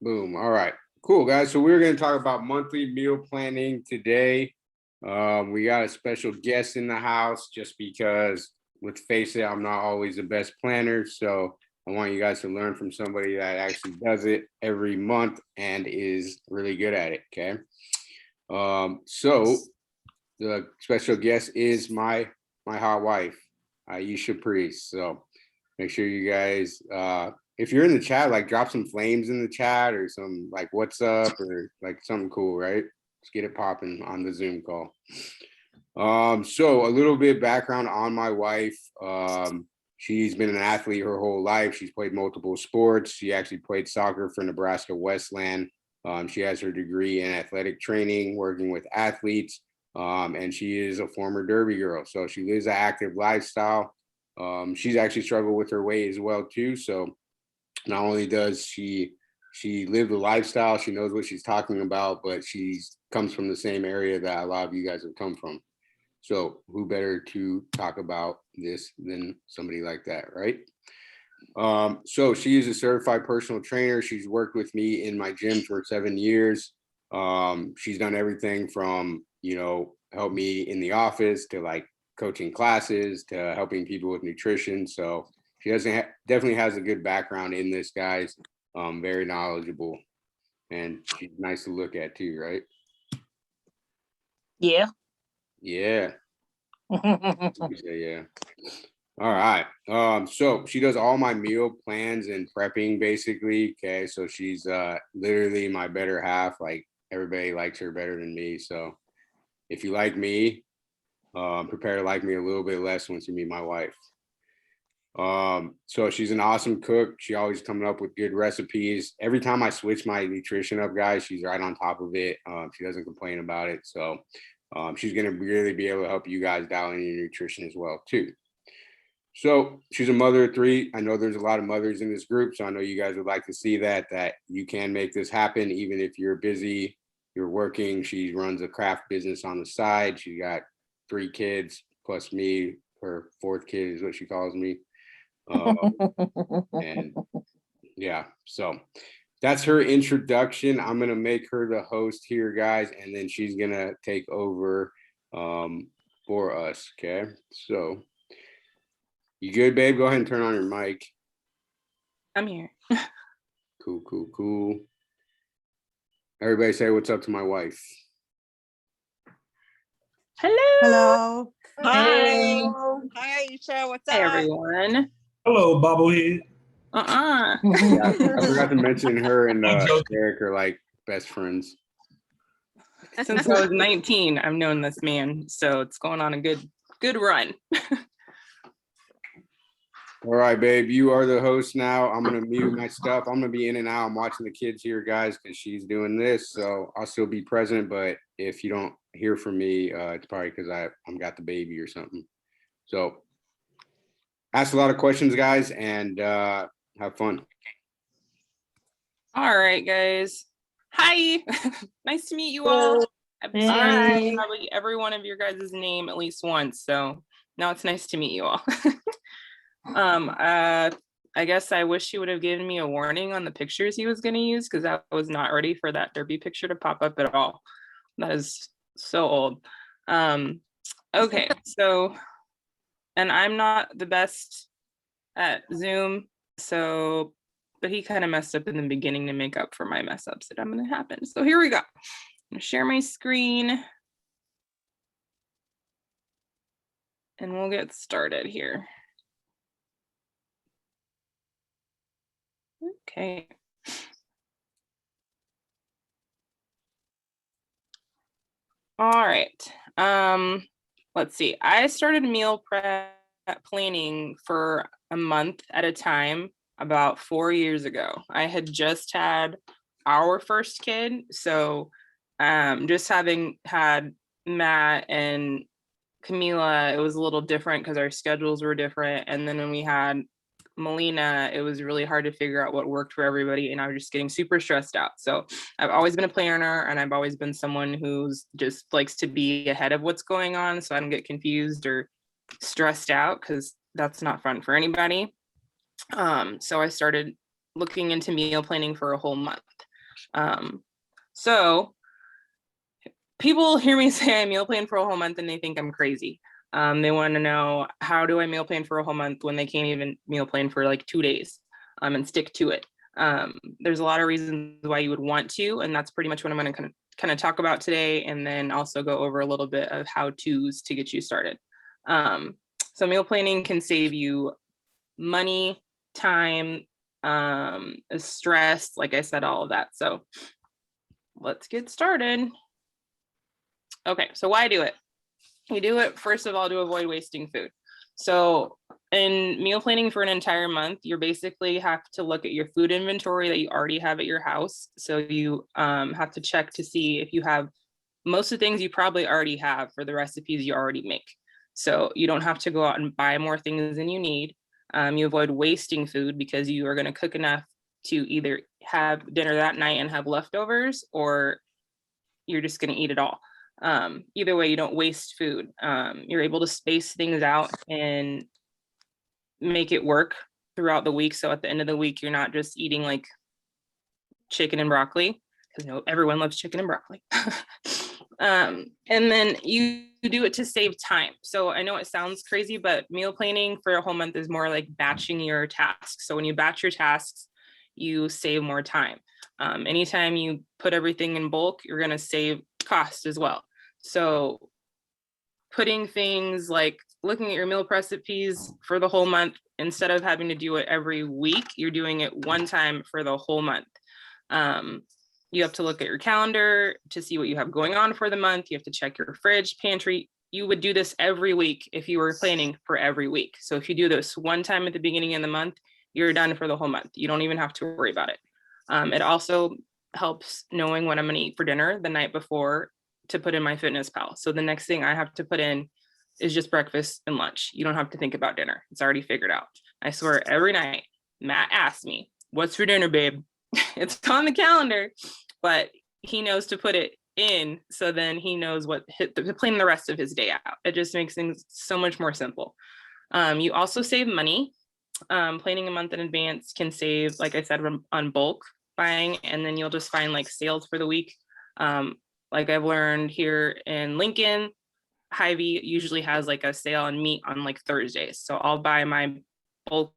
Boom. All right. Cool, guys. So we're going to talk about monthly meal planning today. We got a special guest in the house just because, let's face it, I'm not always the best planner. So I want you guys to learn from somebody that actually does it every month and is really good at it. Okay. So the special guest is my hot wife, Aisha Priest. So make sure you guys, if you're in the chat, like drop some flames in the chat or some like what's up or like something cool, right? Let's get it popping on the Zoom call. So a little bit background on my wife. She's been an athlete her whole life. She's played multiple sports. She actually played soccer for Nebraska Westland. She has her degree in athletic training, working with athletes, and she is a former Derby girl. So she lives an active lifestyle. She's actually struggled with her weight as well too. So not only does she live the lifestyle, she knows what she's talking about, but she comes from the same area that a lot of you guys have come from. So who better to talk about this than somebody like that, right? So she is a certified personal trainer. She's worked with me in my gym for 7 years. She's done everything from, help me in the office to like coaching classes to helping people with nutrition. So she definitely has a good background in this, guys. Very knowledgeable, and she's nice to look at too, right? Yeah. Yeah. Yeah. All right. So she does all my meal plans and prepping basically. Okay. So she's literally my better half. Like everybody likes her better than me. So if you like me, prepare to like me a little bit less once you meet my wife. So she's an awesome cook. She always coming up with good recipes. Every time I switch my nutrition up, guys, she's right on top of it. She doesn't complain about it. So she's going to really be able to help you guys dial in your nutrition as well too. So she's a mother of 3. I know there's a lot of mothers in this group, so I know you guys would like to see that you can make this happen even if you're busy, you're working. She runs a craft business on the side. She got 3 kids plus me. Her 4th kid is what she calls me. And yeah, so that's her introduction. I'm gonna make her the host here, guys, and then she's gonna take over for us. Okay, so you good, babe? Go ahead and turn on your mic. I'm here. Cool. Everybody say what's up to my wife. Hello. Hi. Hi, Aisha. What's up? Hey, everyone. Hello, bobblehead. Yeah, I forgot to mention her and Eric are like best friends. Since I was 19, I've known this man, so it's going on a good run. All right, babe, you are the host now. I'm gonna mute my stuff. I'm gonna be in and out. I'm watching the kids here, guys, because she's doing this. So I'll still be present, but if you don't hear from me, it's probably because I'm got the baby or something. So ask a lot of questions, guys, and have fun. All right, guys. Hi. Nice to meet you all. I've seen probably every one of your guys' name at least once, so now it's nice to meet you all. I guess I wish he would have given me a warning on the pictures he was going to use, because I was not ready for that Derby picture to pop up at all. That is so old. Okay, so, and I'm not the best at Zoom, so, but he kind of messed up in the beginning to make up for my mess ups that I'm going to happen. So here we go. I'm going to share my screen and we'll get started here. Okay. All right. Let's see. I started meal prep planning for a month at a time about 4 years ago. I had just had our first kid, so just having had Matt and Camila, it was a little different because our schedules were different. And then when we had Melina, it was really hard to figure out what worked for everybody, and I was just getting super stressed out. So I've always been a planner, and I've always been someone who's just likes to be ahead of what's going on, so I don't get confused or stressed out, because that's not fun for anybody. So I started looking into meal planning for a whole month. So people hear me say I meal plan for a whole month and they think I'm crazy. They want to know, how do I meal plan for a whole month when they can't even meal plan for like 2 days and stick to it? There's a lot of reasons why you would want to, and that's pretty much what I'm going to kind of talk about today, and then also go over a little bit of how-tos to get you started. So meal planning can save you money, time, stress, like I said, all of that. So let's get started. Okay, so why do it? You do it, first of all, to avoid wasting food. So in meal planning for an entire month, you basically have to look at your food inventory that you already have at your house. So you have to check to see if you have most of the things you probably already have for the recipes you already make. So you don't have to go out and buy more things than you need. You avoid wasting food because you are going to cook enough to either have dinner that night and have leftovers, or you're just going to eat it all. Either way, you don't waste food. You're able to space things out and make it work throughout the week. So at the end of the week, you're not just eating like chicken and broccoli, because everyone loves chicken and broccoli. And then you do it to save time. So I know it sounds crazy, but meal planning for a whole month is more like batching your tasks. So when you batch your tasks, you save more time. Anytime you put everything in bulk, you're going to save cost as well. So putting things like looking at your meal recipes for the whole month, instead of having to do it every week, you're doing it one time for the whole month. You have to look at your calendar to see what you have going on for the month. You have to check your fridge, pantry. You would do this every week if you were planning for every week. So if you do this one time at the beginning of the month, you're done for the whole month. You don't even have to worry about it. It also helps knowing what I'm going to eat for dinner the night before to put in my FitnessPal. So the next thing I have to put in is just breakfast and lunch. You don't have to think about dinner. It's already figured out. I swear every night Matt asks me, "What's for dinner, babe?" It's on the calendar, but he knows to put it in. So then he knows what to plan the rest of his day out. It just makes things so much more simple. You also save money. Planning a month in advance can save, like I said, on bulk buying, and then you'll just find like sales for the week. Like I've learned here in Lincoln, Hy-Vee usually has like a sale on meat on like Thursdays. So I'll buy my bulk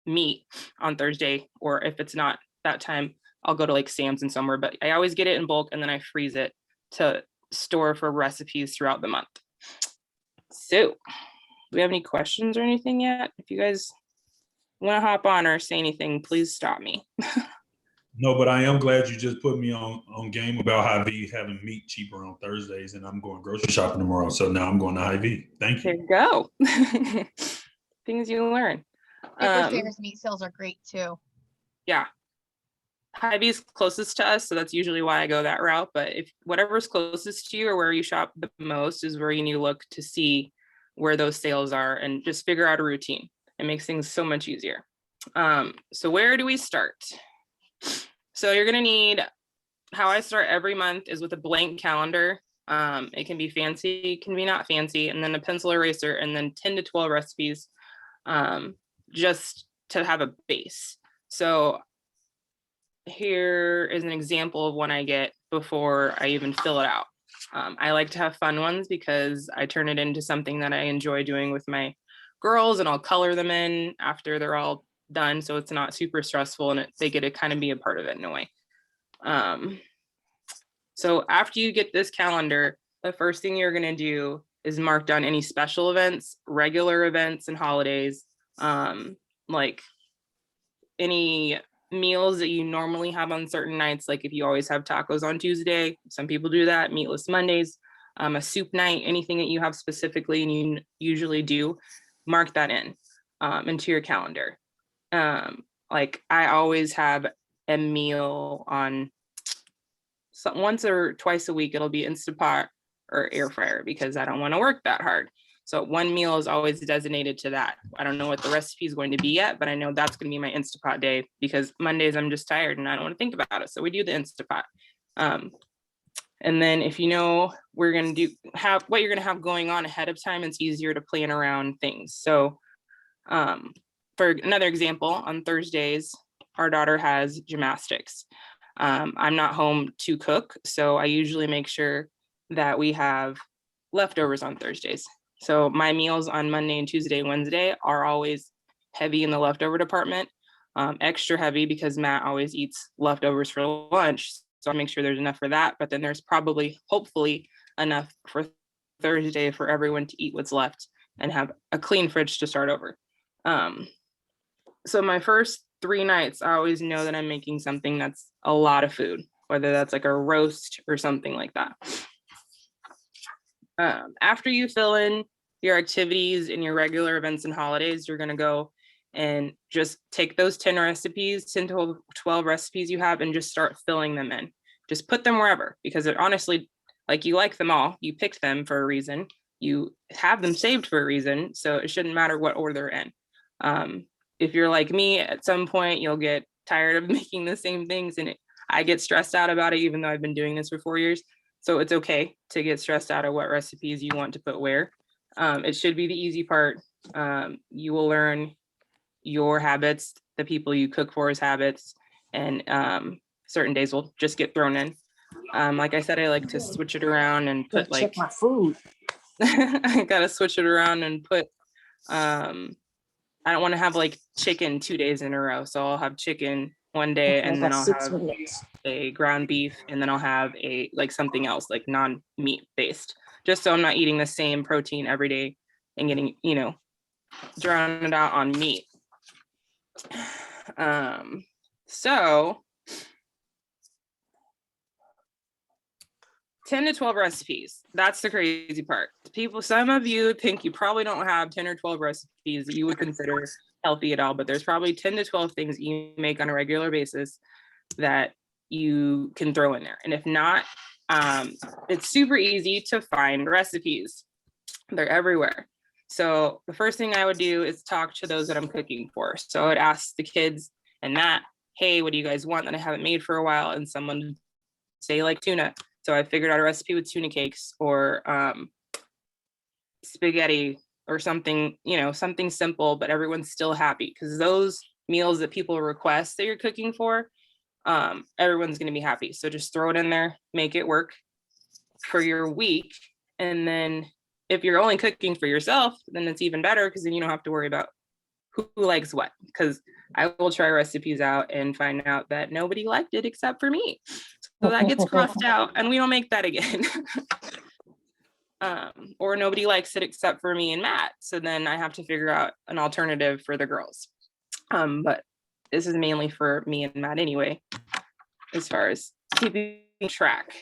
meat on Thursday, or if it's not that time, I'll go to like Sam's and somewhere, but I always get it in bulk and then I freeze it to store for recipes throughout the month. So do we have any questions or anything yet? If you guys want to hop on or say anything, please stop me. No, but I am glad you just put me on game about Hy-Vee having meat cheaper on Thursdays, and I'm going grocery shopping tomorrow. So now I'm going to Hy-Vee. Thank There you. you go. Things you learn. Farmers meat sales are great too. Yeah. Hy-Vee's closest to us, so that's usually why I go that route. But if whatever's closest to you or where you shop the most is where you need to look to see where those sales are and just figure out a routine. It makes things so much easier. So where do we start? So you're gonna need, how I start every month is with a blank calendar. It can be fancy, it can be not fancy, and then a pencil eraser, and then 10 to 12 recipes, just to have a base. So here is an example of one I get before I even fill it out. I like to have fun ones because I turn it into something that I enjoy doing with my girls, and I'll color them in after they're all done, so it's not super stressful, and they get to kind of be a part of it in a way. So after you get this calendar, the first thing you're going to do is mark down any special events, regular events, and holidays, like any meals that you normally have on certain nights. Like if you always have tacos on Tuesday, some people do that, meatless Mondays, a soup night, anything that you have specifically and you usually do, mark that in into your calendar. Like I always have a meal on once or twice a week. It'll be Instapot or air fryer because I don't want to work that hard. So one meal is always designated to that. I don't know what the recipe is going to be yet, but I know that's going to be my Instapot day because Mondays I'm just tired and I don't want to think about it. So we do the Instapot. And then if you know we're going to have what you're going to have going on ahead of time, it's easier to plan around things. So for another example, on Thursdays, our daughter has gymnastics. I'm not home to cook, so I usually make sure that we have leftovers on Thursdays. So my meals on Monday and Tuesday and Wednesday are always heavy in the leftover department, extra heavy because Matt always eats leftovers for lunch. So I make sure there's enough for that, but then there's probably, hopefully, enough for Thursday for everyone to eat what's left and have a clean fridge to start over. So my first 3 nights, I always know that I'm making something that's a lot of food, whether that's like a roast or something like that. After you fill in your activities and your regular events and holidays, you're going to go and just take those 10 recipes, 10 to 12 recipes you have, and just start filling them in. Just put them wherever, because it honestly, like, you like them all, you picked them for a reason, you have them saved for a reason, so it shouldn't matter what order they're in. If you're like me, at some point you'll get tired of making the same things, and I get stressed out about it, even though I've been doing this for 4 years. So it's okay to get stressed out of what recipes you want to put where. It should be the easy part. You will learn your habits, the people you cook for's habits, and certain days will just get thrown in. Like I said, I like to switch it around and put like, Check my food. I gotta switch it around and put, I don't want to have like chicken 2 days in a row. So I'll have chicken one day, and then I'll have a ground beef, and then I'll have a like something else like non-meat based, just so I'm not eating the same protein every day and getting, drowned out on meat. So 10 to 12 recipes. That's the crazy part. Some of you think you probably don't have 10 or 12 recipes that you would consider healthy at all, but there's probably 10 to 12 things you make on a regular basis that you can throw in there. And if not, it's super easy to find recipes. They're everywhere. So the first thing I would do is talk to those that I'm cooking for. So I would ask the kids and Matt, hey, what do you guys want that I haven't made for a while? And someone would say like tuna. So I figured out a recipe with tuna cakes or spaghetti or something, something simple, but everyone's still happy, because those meals that people request that you're cooking for, everyone's going to be happy. So just throw it in there, make it work for your week. And then if you're only cooking for yourself, then it's even better, because then you don't have to worry about who likes what, because I will try recipes out and find out that nobody liked it except for me. So that gets crossed out and we don't make that again. Or nobody likes it except for me and Matt. So then I have to figure out an alternative for the girls. But this is mainly for me and Matt anyway, as far as keeping track.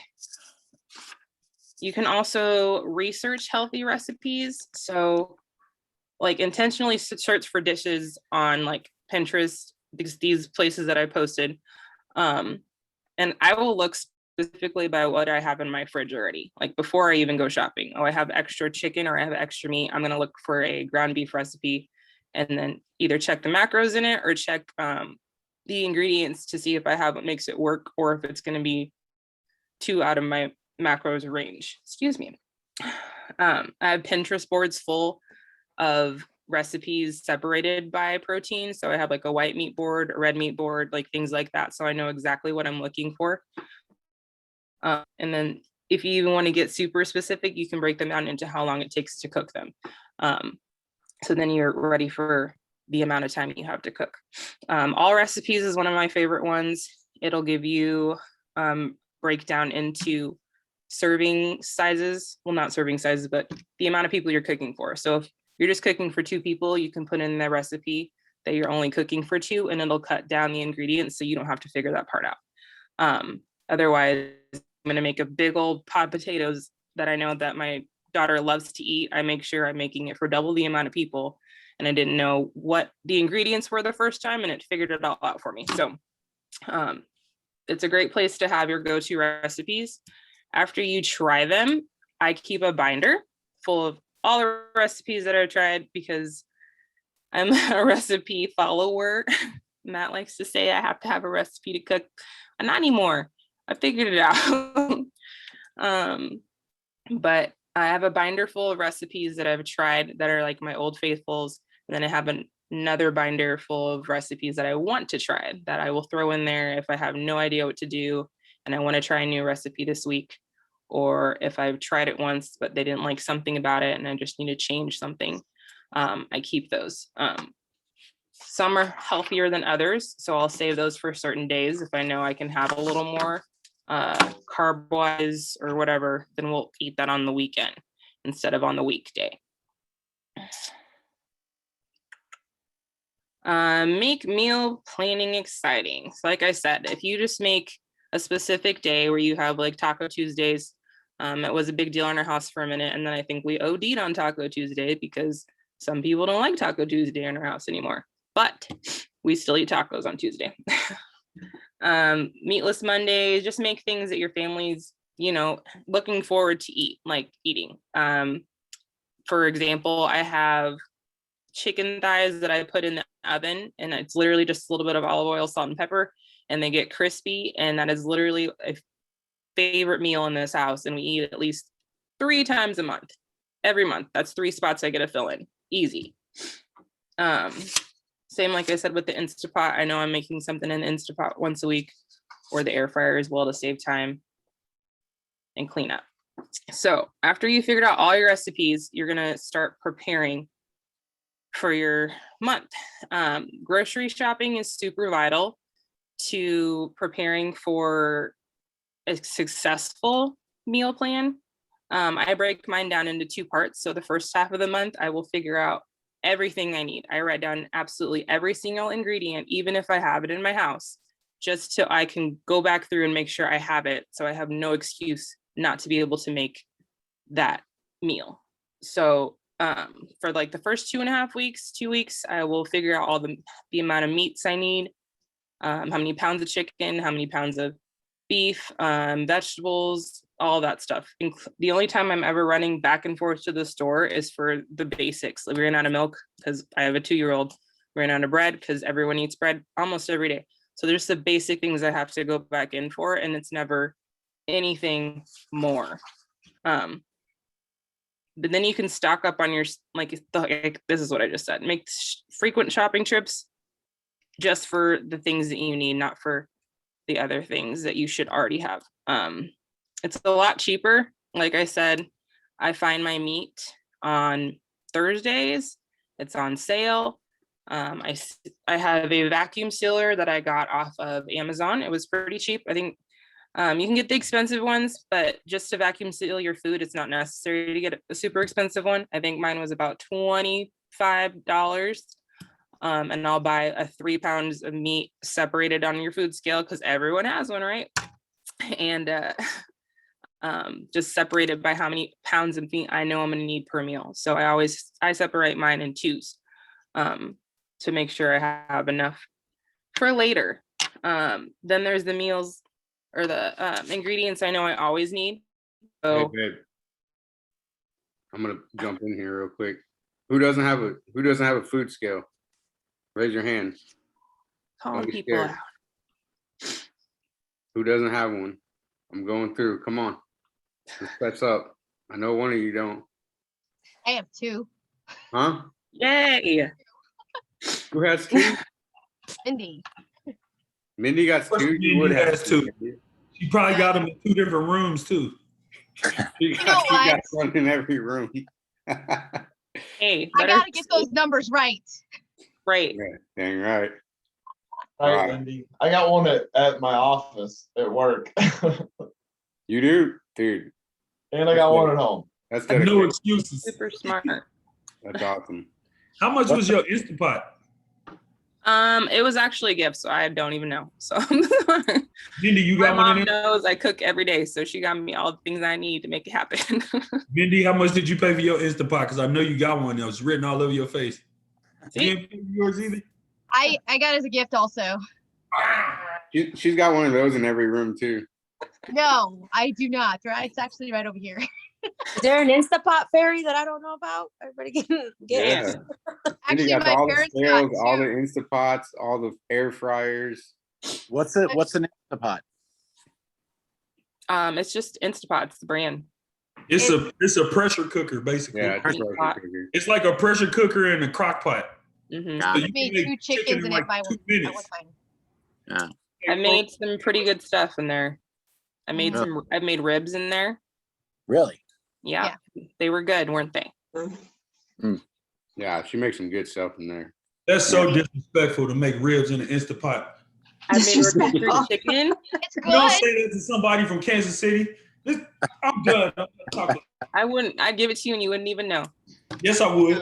You can also research healthy recipes. So like intentionally search for dishes on like Pinterest, these places that I posted. And I will look specifically by what I have in my fridge already, like before I even go shopping. Oh, I have extra chicken or I have extra meat. I'm going to look for a ground beef recipe and then either check the macros in it or check the ingredients to see if I have what makes it work or if it's going to be too out of my macros range. Excuse me. I have Pinterest boards full of recipes separated by protein. So I have like a white meat board, a red meat board, like things like that. So I know exactly what I'm looking for. And then if you even want to get super specific, you can break them down into how long it takes to cook them. So then you're ready for the amount of time you have to cook. All recipes is one of my favorite ones. It'll give you breakdown into serving sizes. Well, not serving sizes, but the amount of people you're cooking for. So if you're just cooking for 2 people, you can put in the recipe that you're only cooking for 2, and it'll cut down the ingredients so you don't have to figure that part out. Otherwise, I'm gonna make a big old pot of potatoes that I know that my daughter loves to eat. I make sure I'm making it for double the amount of people, and I didn't know what the ingredients were the first time, and it figured it all out for me. So it's a great place to have your go-to recipes. After you try them, I keep a binder full of all the recipes that I've tried because I'm a recipe follower. Matt likes to say I have to have a recipe to cook. Not anymore. I figured it out. But I have a binder full of recipes that I've tried that are like my old faithfuls. And then I have another binder full of recipes that I want to try that I will throw in there if I have no idea what to do and I want to try a new recipe this week, or if I've tried it once but they didn't like something about it and I just need to change something. I keep those. Some are healthier than others, so I'll save those for certain days. If I know I can have a little more carb-wise or whatever, then we'll eat that on the weekend instead of on the weekday. Make meal planning exciting. So like I said, if you just make a specific day where you have like Taco Tuesdays, it was a big deal in our house for a minute, and then I think we OD'd on Taco Tuesday because some people don't like Taco Tuesday in our house anymore, but we still eat tacos on Tuesday. Meatless Mondays, just make things that your family's, you know, looking forward to eating. For example, I have chicken thighs that I put in the oven, and it's literally just a little bit of olive oil, salt, and pepper, and they get crispy. And that is literally a favorite meal in this house. And we eat at least 3 times a month, every month. That's 3 spots I get to fill in, easy. Same, like I said, with the Instapot. I know I'm making something in the Instapot once a week, or the air fryer as well, to save time and clean up. So after you figured out all your recipes, you're gonna start preparing for your month. Grocery shopping is super vital to preparing for a successful meal plan. I break mine down into 2 parts. So the first half of the month, I will figure out everything I need. I write down absolutely every single ingredient, even if I have it in my house, just so I can go back through and make sure I have it. So I have no excuse not to be able to make that meal. So for like the first 2.5 weeks, 2 weeks, I will figure out all the amount of meats I need, how many pounds of chicken, how many pounds of beef, vegetables, all that stuff. The only time I'm ever running back and forth to the store is for the basics. We ran out of milk because I have a 2-year-old. We ran out of bread because everyone eats bread almost every day. So there's the basic things I have to go back in for, and it's never anything more. But then you can stock up on your, this is what I just said. Make frequent shopping trips just for the things that you need, not for the other things that you should already have. It's a lot cheaper. Like I said, I find my meat on Thursdays. It's on sale. I have a vacuum sealer that I got off of Amazon. It was pretty cheap. I think you can get the expensive ones, but just to vacuum seal your food, it's not necessary to get a super expensive one. I think mine was about $25. And I'll buy 3 pounds of meat separated on your food scale because everyone has one, right? And just separated by how many pounds of meat I know I'm going to need per meal. So I separate mine in 2s to make sure I have enough for later. Then there's the meals or the ingredients I know I always need. So Hey, babe. I'm gonna jump in here real quick. Who doesn't have a food scale? Raise your hand. calling Don't be people scared. out. Who doesn't have one? I'm going through. Come on. Let's up. I know one of you don't. I have 2. Huh? Yay! Who has 2? Mindy. Mindy got 2. Mindy You would have has 2. She probably got them in 2 different rooms too. She know got what? one in every room. Hey, I gotta get those numbers right. right. Yeah, dang right. All Wow. right, Wendy. I got one at my office at work. You do? Dude, And I got one at home. that's No dedication. excuses. Super smart. That's awesome. How much was your Instapot? It was actually a gift, so I don't even know. So Mindy, you my got one mom in there? knows I cook every day, so she got me all the things I need to make it happen. Mindy, how much did you pay for your Instapot? Because I know you got one that was written all over your face. You See? didn't pay for yours either? I got as a gift also. She's got one of those in every room too. No, I do not. Right? It's actually right over here. Is there an Instapot fairy that I don't know about? Everybody can get Yeah. it. Mindy Actually, got my all the parents got scales, all the 2. Instapots, all the air fryers. What's an Instapot? It's just Instapot, it's the brand. It's a pressure cooker, basically. Yeah, it's a Instapot. pressure cooker. It's like a pressure cooker in a crock pot. Mhm. Got So it. you Made can two make chickens in and it by like 2 one. I minutes. was fine. Yeah. I made some pretty good stuff in there. I made Mhm. I made ribs in there. Really? Yeah, they were good, weren't they? Yeah, she makes some good stuff in there. That's so disrespectful to make ribs in an Instapot. I made rotisserie Disrespectful. chicken. It's You don't good. say that to somebody from Kansas City. I'm done. I'm talking. I wouldn't. I'd give it to you and you wouldn't even know. Yes, I would.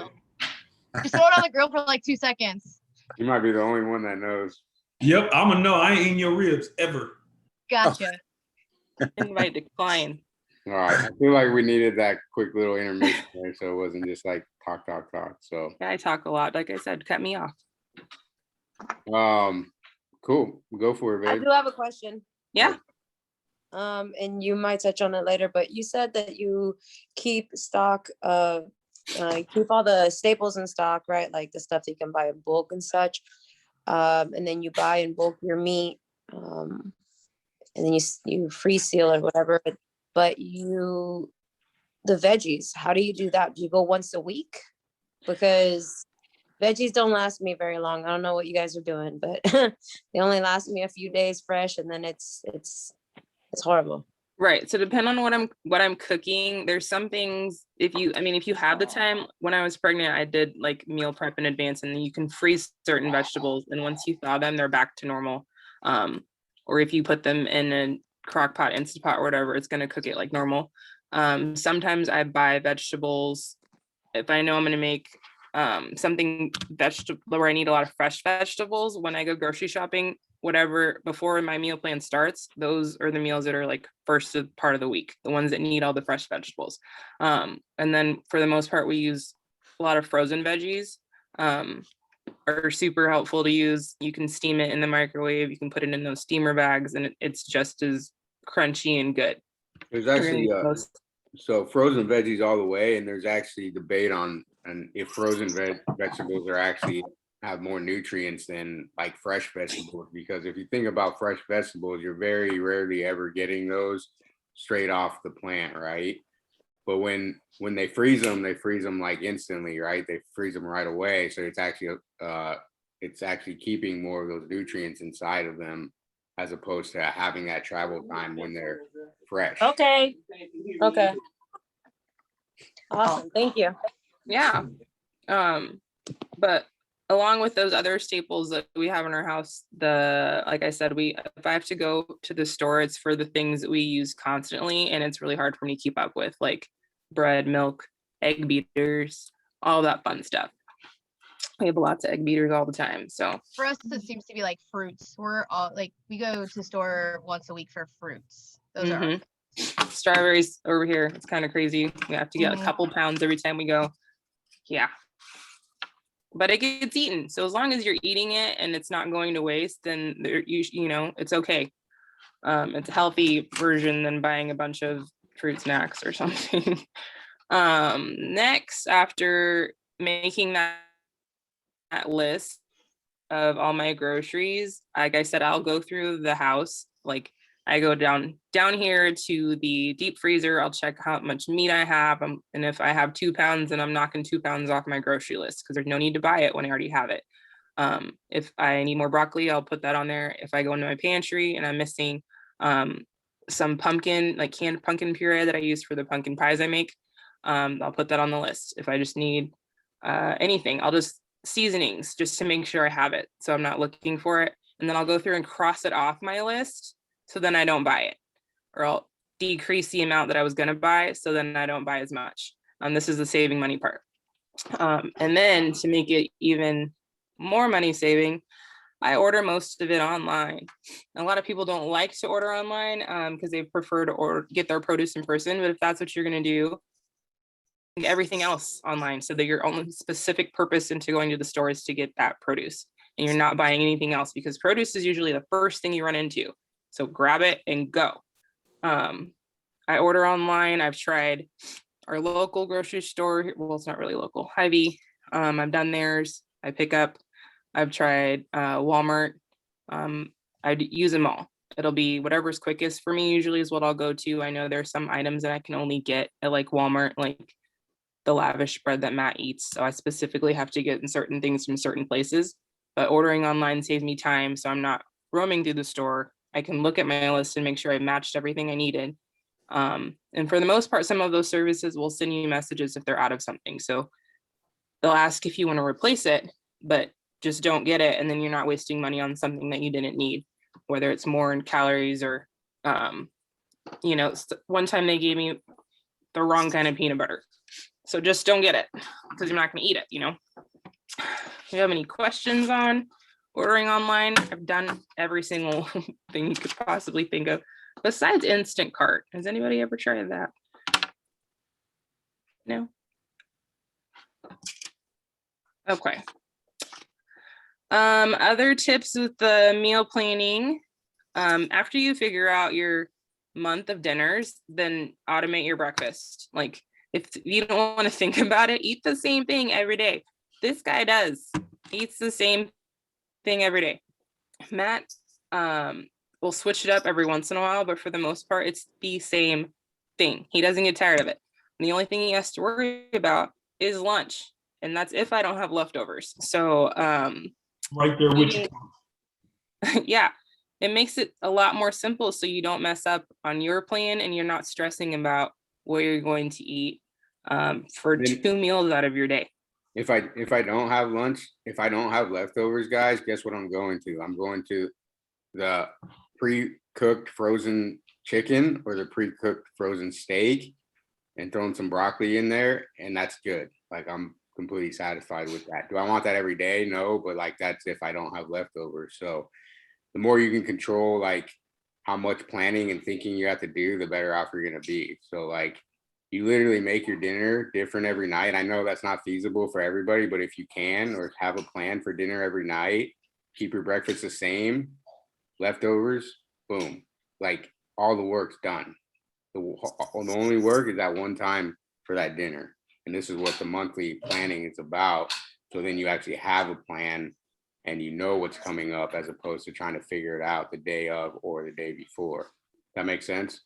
Just throw it on the grill for like 2 seconds. You might be the only one that knows. Yep, I'm a no. I ain't eating your ribs ever. Gotcha. Invite decline. All right, I feel like we needed that quick little intermission there, so it wasn't just like talk. So, Yeah, I talk a lot. Like I said, cut me off. cool. Go for it, I babe. do have a question. Yeah. And you might touch on it later, but you said that you keep stock of, keep all the staples in stock, right? Like the stuff that you can buy in bulk and such. And then you buy in bulk your meat, and then you free seal or whatever. But the veggies, how do you do that? Do you go once a week? Because veggies don't last me very long. I don't know what you guys are doing, but they only last me a few days fresh, and then it's horrible. Right. So depend on what I'm cooking. There's some things if you have the time. When I was pregnant, I did like meal prep in advance, and you can freeze certain vegetables, and once you thaw them, they're back to normal. Or if you put them in a crock pot, Instapot, or whatever, it's gonna cook it like normal. Sometimes I buy vegetables if I know I'm gonna make something vegetable where I need a lot of fresh vegetables when I go grocery shopping, whatever, before my meal plan starts. Those are the meals that are like first part of the week, the ones that need all the fresh vegetables. And then for the most part, we use a lot of frozen veggies. Are super helpful to use. You can steam it in the microwave. You can put it in those steamer bags, and it's just as crunchy and good. There's actually Those- so frozen veggies all the way, and there's actually debate on and if frozen vegetables are actually have more nutrients than like fresh vegetables, because if you think about fresh vegetables, you're very rarely ever getting those straight off the plant, right? But when they freeze them like instantly, right? They freeze them right away, so it's actually keeping more of those nutrients inside of them, as opposed to having that travel time when they're fresh. Okay. Awesome. Thank you. Yeah. But along with those other staples that we have in our house, like I said, if I have to go to the store, it's for the things that we use constantly, and it's really hard for me to keep up with, like bread, milk, egg beaters, all that fun stuff. We have lots of egg beaters all the time. So For us, it seems to be like fruits. We're all like, we go to the store once a week for fruits. Those are our Mhm. Strawberries over here, it's kind of crazy. We have to get a Mhm. couple pounds every time we go. Yeah. But it gets eaten. So as long as you're eating it and it's not going to waste, then it's okay. It's a healthy version than buying a bunch of fruit snacks or something. Next, after making that list of all my groceries, like I said, I'll go through the house. Like I go down here to the deep freezer. I'll check how much meat I have, and if I have 2 pounds, then I'm knocking 2 pounds off my grocery list because there's no need to buy it when I already have it. If I need more broccoli, I'll put that on there. If I go into my pantry and I'm missing some pumpkin, like canned pumpkin puree that I use for the pumpkin pies I make, I'll put that on the list. If I just need anything, I'll just seasonings just to make sure I have it, so I'm not looking for it, and then I'll go through and cross it off my list, so then I don't buy it, or I'll decrease the amount that I was going to buy, so then I don't buy as much. This is the saving money part. And then to make it even more money saving, I order most of it online. A lot of people don't like to order online because they prefer to get their produce in person, but if that's what you're going to do, everything else online, so that your only specific purpose into going to the store is to get that produce, and you're not buying anything else, because produce is usually the first thing you run into. So grab it and go. I order online. I've tried our local grocery store. Well, it's not really local. Hy-Vee. I've done theirs. I pick up. I've tried Walmart. I'd use them all. It'll be whatever's quickest for me usually is what I'll go to. I know there's some items that I can only get at like Walmart, like the lavish bread that Matt eats. So I specifically have to get certain things from certain places. But ordering online saves me time, so I'm not roaming through the store. I can look at my list and make sure I matched everything I needed. And for the most part, some of those services will send you messages if they're out of something. So they'll ask if you want to replace it, but just don't get it. And then you're not wasting money on something that you didn't need, whether it's more in calories or, one time they gave me the wrong kind of peanut butter. So just don't get it because you're not going to eat it, Do you have any questions on ordering online? I've done every single thing you could possibly think of besides Instacart. Has anybody ever tried that? No? Okay. Other tips with the meal planning. After you figure out your month of dinners, then automate your breakfast. Like if you don't want to think about it, eat the same thing every day. This guy does. Eats the same thing every day. Matt will switch it up every once in a while, but for the most part, it's the same thing. He doesn't get tired of it. And the only thing he has to worry about is lunch. And that's if I don't have leftovers. So Right there with you. yeah, it makes it a lot more simple so you don't mess up on your plan and you're not stressing about what you're going to eat for 2 meals out of your day. If I don't have lunch, if I don't have leftovers, guys, guess what I'm going to? I'm going to the pre-cooked frozen chicken or the pre-cooked frozen steak and throwing some broccoli in there, and that's good. Like I'm completely satisfied with that. Do I want that every day? No, but like that's if I don't have leftovers. So the more you can control like how much planning and thinking you have to do, the better off you're gonna be. So like you literally make your dinner different every night. I know that's not feasible for everybody, but if you can, or have a plan for dinner every night, keep your breakfast the same, leftovers, boom, like all the work's done. The only work is that one time for that dinner. And this is what the monthly planning is about. So then you actually have a plan and you know what's coming up as opposed to trying to figure it out the day of or the day before. That makes sense?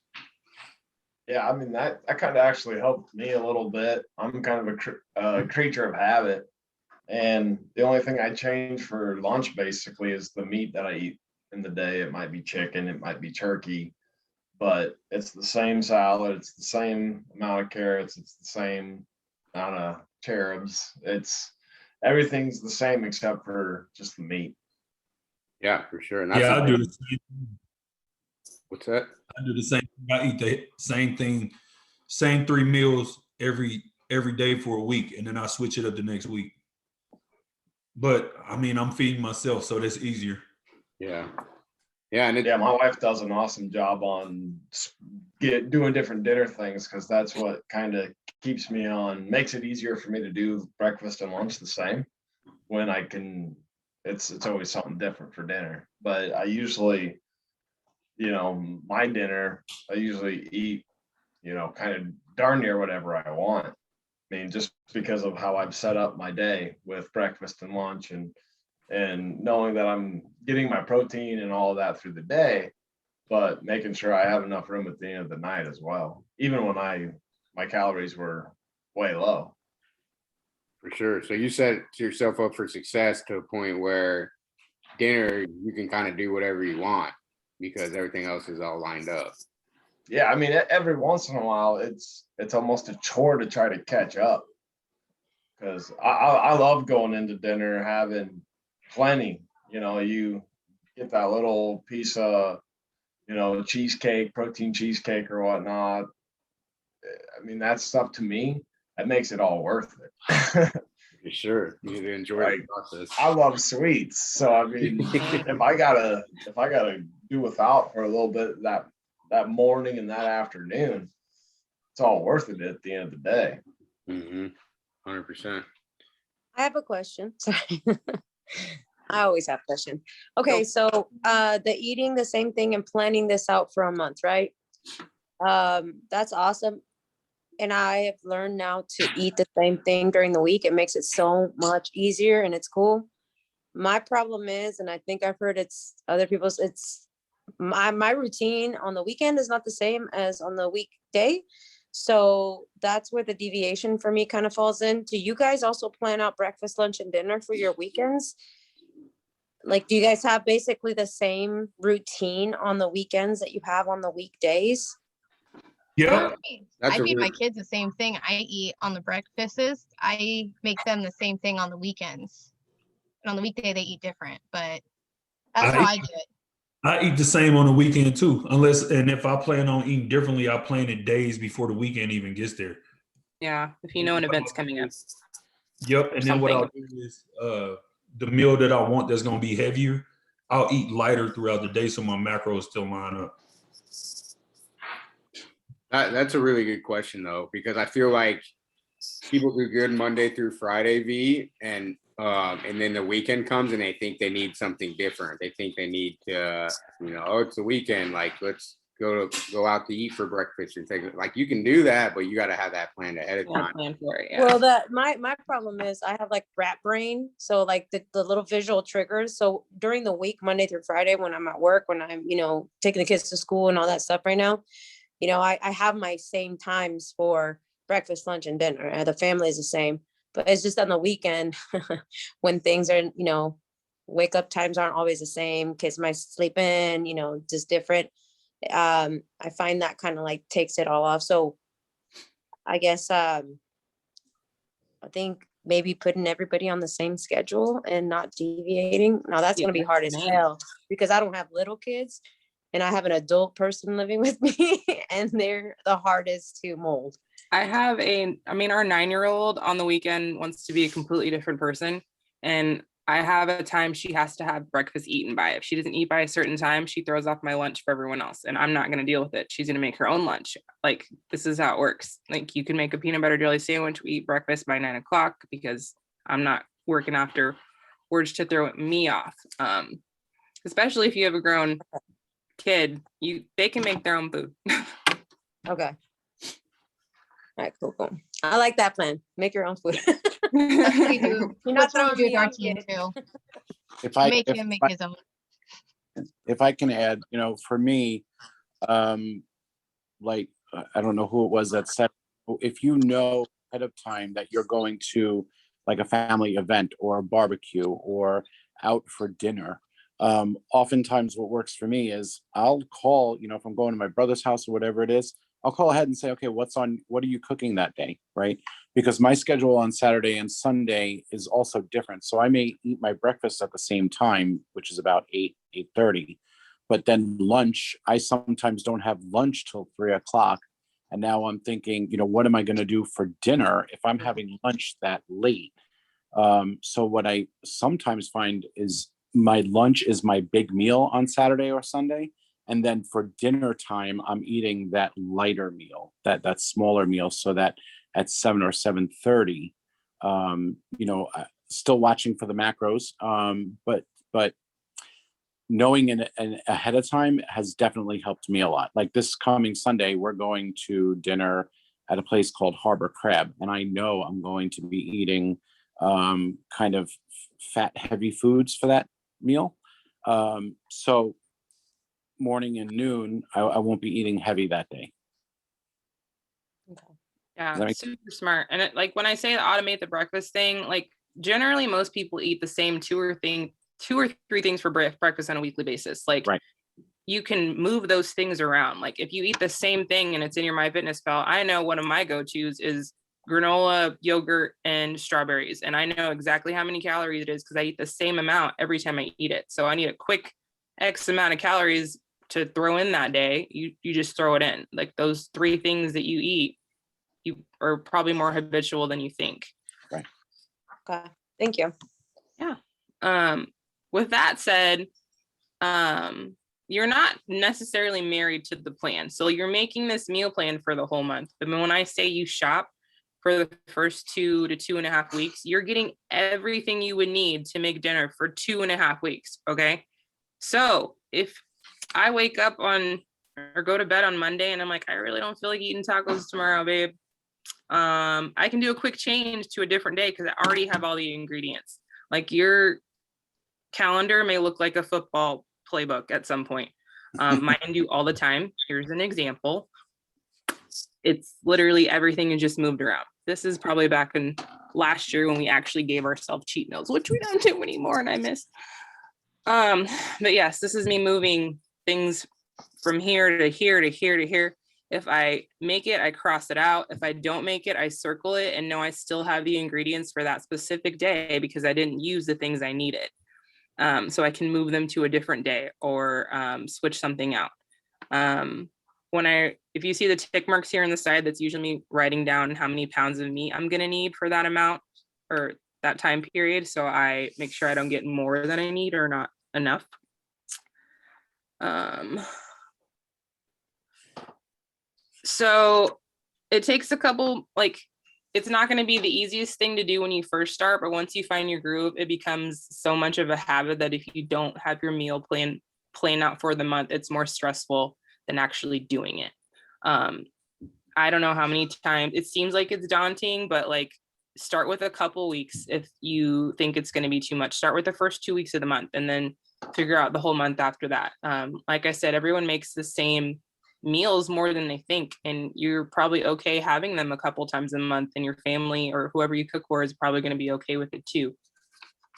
Yeah, I mean, that kind of actually helped me a little bit. I'm kind of a creature of habit. And the only thing I change for lunch basically is the meat that I eat in the day. It might be chicken, it might be turkey, but it's the same salad, it's the same amount of carrots, it's the same amount of cherubs. Everything's the same except for just the meat. Yeah, for sure. And that's Yeah, I do the same thing. What's that? I do the same thing. I eat the same thing, same 3 meals every day for a week, and then I switch it up the next week. But I mean, I'm feeding myself, so that's easier. Yeah. Yeah, and Yeah, my wife does an awesome job on doing different dinner things because that's what kind of makes it easier for me to do breakfast and lunch the same when I can. It's always something different for dinner, but I usually, my dinner, I usually eat, kind of darn near whatever I want. I mean, just because of how I've set up my day with breakfast and lunch and knowing that I'm getting my protein and all of that through the day, but making sure I have enough room at the end of the night as well, even when my calories were way low. For sure. So you set yourself up for success to a point where dinner, you can kind of do whatever you want because everything else is all lined up. Yeah, I mean, every once in a while, it's almost a chore to try to catch up because I love going into dinner having plenty. You get that little piece of cheesecake, protein cheesecake or whatnot. I mean, that stuff to me, that makes it all worth it. For sure. You need to enjoy the process. I love sweets, so I mean, if I gotta do without for a little bit that morning and that afternoon, it's all worth it at the end of the day. 100%. I have a question. Sorry. I always have a question. Okay, so the eating the same thing and planning this out for a month, right? That's awesome. And I have learned now to eat the same thing during the week. It makes it so much easier and it's cool. My problem is, and I think I've heard it's other people's, it's my routine on the weekend is not the same as on the weekday. So that's where the deviation for me kind of falls in. Do you guys also plan out breakfast, lunch, and dinner for your weekends? Like, do you guys have basically the same routine on the weekends that you have on the weekdays? Yep. That's I a feed my really- kids the same thing I eat on the breakfasts. I make them the same thing on the weekends. And on the weekday, they eat different, but that's how I do it. I eat the same on the weekend too, and if I plan on eating differently, I plan it days before the weekend even gets there. Yeah, if you know an event's coming up. Yep, and then what I'll Something. do is the meal that I want that's gonna be heavier, I'll eat lighter throughout the day so my macros still line up. That's a really good question though, because I feel like people do good Monday through Friday, V, and then the weekend comes and they think they need something different. They think they need to, oh, it's the weekend, like let's go out to eat for breakfast and take it. Like you can do that, but you got to have that planned ahead of Yeah, time. plan for it, yeah. Well, my problem is I have like rat brain, so like the little visual triggers. So during the week, Monday through Friday, when I'm at work, when I'm taking the kids to school and all that stuff right now, I have my same times for breakfast, lunch, and dinner. The family is the same, but it's just on the weekend when things are wake up times aren't always the same. Kids might sleep in, just different. I find that kind of like takes it all off. So I guess I think maybe putting everybody on the same schedule and not deviating. Now that's Yeah, gonna be hard as man. hell because I don't have little kids and I have an adult person living with me and they're the hardest to mold. Our 9-year-old on the weekend wants to be a completely different person. And I have a time she has to have breakfast eaten by. If she doesn't eat by a certain time, she throws off my lunch for everyone else. And I'm not going to deal with it. She's going to make her own lunch. Like, this is how it works. Like, you can make a peanut butter jelly sandwich. We eat breakfast by 9 o'clock because I'm not working after words to throw me off. Especially if you have a grown kid, they can make their own food. Okay. All right, cool. I like that plan. Make your own food. That's what we do. You're not That's what throwing we do with me our off, team kid. too. If I Make if, him make I- his own. if I can add, for me, like I don't know who it was that said, if you know ahead of time that you're going to like a family event or a barbecue or out for dinner, oftentimes what works for me is I'll call, if I'm going to my brother's house or whatever it is, I'll call ahead and say, okay, what are you cooking that day, right? Because my schedule on Saturday and Sunday is also different. So I may eat my breakfast at the same time, which is about 8:30. But then lunch, I sometimes don't have lunch till 3 o'clock. And now I'm thinking, what am I going to do for dinner if I'm having lunch that late? So what I sometimes find is my lunch is my big meal on Saturday or Sunday. And then for dinner time, I'm eating that lighter meal, that smaller meal, so that at 7 or 7:30, still watching for the macros, but knowing in ahead of time has definitely helped me a lot. Like this coming Sunday, we're going to dinner at a place called Harbor Crab, and I know I'm going to be eating kind of fat, heavy foods for that meal. So morning and noon, I won't be eating heavy that day. Yeah, that make- super smart. And like when I say automate the breakfast thing, like generally most people eat the same two or three things for breakfast on a weekly basis. Like Right. You can move those things around. Like if you eat the same thing and it's in your MyFitnessPal, I know one of my go-tos is granola, yogurt, and strawberries. And I know exactly how many calories it is because I eat the same amount every time I eat it. So I need a quick X amount of calories to throw in that day. You just throw it in. Like those 3 things that you eat, you are probably more habitual than you think. Okay, thank you. With that said, you're not necessarily married to the plan. So you're making this meal plan for the whole month. But when I say you shop for the first 2 to 2.5 weeks, you're getting everything you would need to make dinner for 2.5 weeks. Okay. So if I wake up or go to bed on Monday and I'm like, I really don't feel like eating tacos tomorrow, babe. I can do a quick change to a different day because I already have all the ingredients. Like your calendar may look like a football playbook at some point. Mine do all the time. Here's an example. it's literally everything is just moved around. This is probably back in last year when we actually gave ourselves cheat meals, which we don't do anymore, and I missed. But yes, this is me moving things from here to here to here to here. If I make it, I cross it out. If I don't make it, I circle it and know I still have the ingredients for that specific day because I didn't use the things I needed. So I can move them to a different day or switch something out. If you see the tick marks here on the side, that's usually me writing down how many pounds of meat I'm gonna need for that amount or that time period. So I make sure I don't get more than I need or not enough. So it takes a couple, like, it's not going to be the easiest thing to do when you first start, but once you find your groove, it becomes so much of a habit that if you don't have your meal plan out for the month, it's more stressful than actually doing it. I don't know how many times it seems like it's daunting, but like start with a couple weeks. If you think it's going to be too much, start with the first 2 weeks of the month and then figure out the whole month after that. Like I said, everyone makes the same meals more than they think, and you're probably okay having them a couple times a month, and your family or whoever you cook for is probably going to be okay with it too.